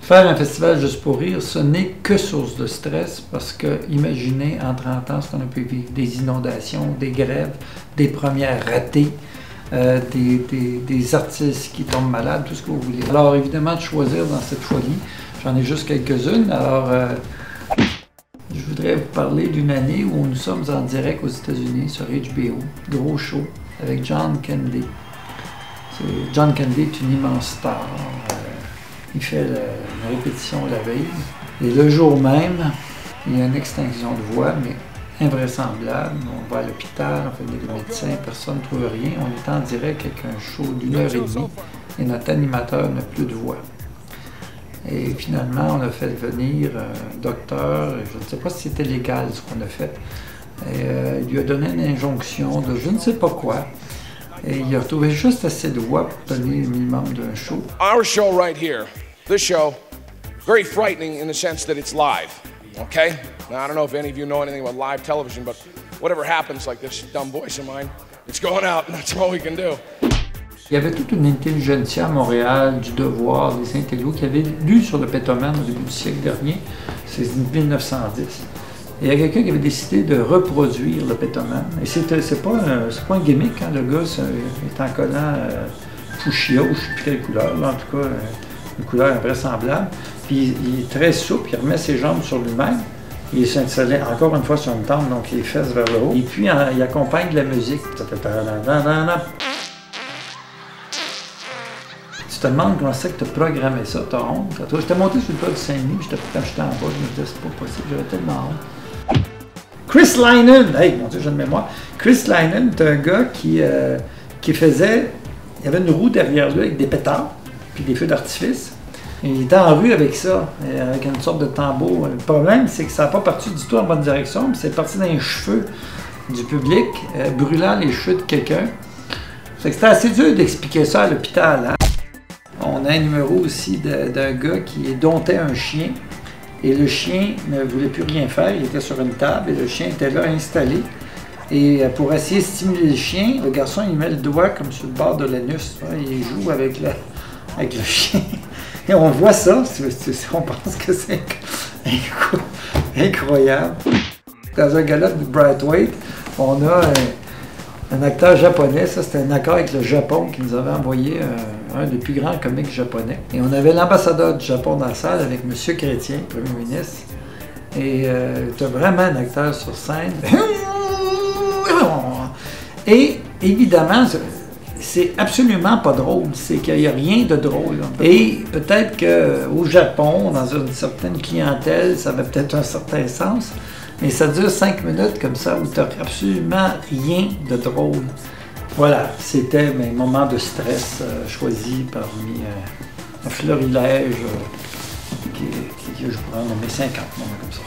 Faire un festival juste pour rire, ce n'est que source de stress parce que, imaginez, en 30 ans, ce qu'on a pu vivre, des inondations, des grèves, des premières ratées, des artistes qui tombent malades, tout ce que vous voulez. Alors, évidemment, de choisir dans cette folie, j'en ai juste quelques-unes. Alors, je voudrais vous parler d'une année où nous sommes en direct aux États-Unis sur HBO, gros show, avec John Candy. John Candy est une immense star. Il fait une répétition la veille. Et le jour même, il y a une extinction de voix, mais invraisemblable. On va à l'hôpital, on fait des médecins, personne ne trouve rien. On est en direct avec un show d'1h30 et notre animateur n'a plus de voix. Et finalement, on a fait venir un docteur, je ne sais pas si c'était légal ce qu'on a fait. Et, il lui a donné une injonction de je ne sais pas quoi. Et il a retrouvé juste assez de voix pour donner le minimum d'un show. Our show right here, this show, very frightening in the sense that it's live, okay? Now, I don't know if any of you know anything about live television, but whatever happens, like this dumb voice of mine, it's going out and that's all we can do. Il y avait toute une intelligentsia à Montréal, du Devoir, des intellos qui avaient lu sur le pétomane au début du siècle dernier, c'est 1910. Et il y a quelqu'un qui avait décidé de reproduire le pétomane. Et c'est pas un gimmick, hein, le gars est en collant fuchsia ou je ne sais plus quelle couleur, là, en tout cas une couleur invraisemblable. Puis il est très souple, il remet ses jambes sur lui-même. Il s'installe encore une fois sur une tente, donc les fesses vers le haut. Et puis il accompagne de la musique. Ça fait Tu te demandes comment c'est que tu as programmé ça, t'as honte. J'étais monté sur le toit du Saint-Denis, quand j'étais en bas, je me disais c'est pas possible, j'avais tellement honte. Chris Linen, hey, mon Dieu, j'ai de mémoire. Chris Linen, c'est un gars qui faisait, il y avait une roue derrière lui avec des pétards, puis des feux d'artifice. Et il était en rue avec ça, avec une sorte de tambour. Le problème, c'est que ça n'a pas parti du tout en bonne direction, puis c'est parti dans les cheveux du public, brûlant les cheveux de quelqu'un. C'était assez dur d'expliquer ça à l'hôpital, hein? On a un numéro aussi d'un gars qui domptait un chien et le chien ne voulait plus rien faire, il était sur une table et le chien était là installé. Et pour essayer de stimuler le chien, le garçon il met le doigt comme sur le bord de l'anus, il joue avec le chien. Et on voit ça, on pense que c'est incroyable. Dans un gala de Brightweight, on a un acteur japonais, ça c'était un accord avec le Japon qui nous avait envoyé un des plus grands comiques japonais. Et on avait l'ambassadeur du Japon dans la salle avec M. Chrétien, Premier ministre. Et c'était vraiment un acteur sur scène. Et évidemment, c'est absolument pas drôle, c'est qu'il n'y a rien de drôle. Et peut-être qu'au Japon, dans une certaine clientèle, ça avait peut-être un certain sens. Mais ça dure 5 minutes comme ça où tu n'as absolument rien de drôle. Voilà, c'était mes moments de stress choisis parmi un florilège que je pourrais en nommer 50 moments comme ça.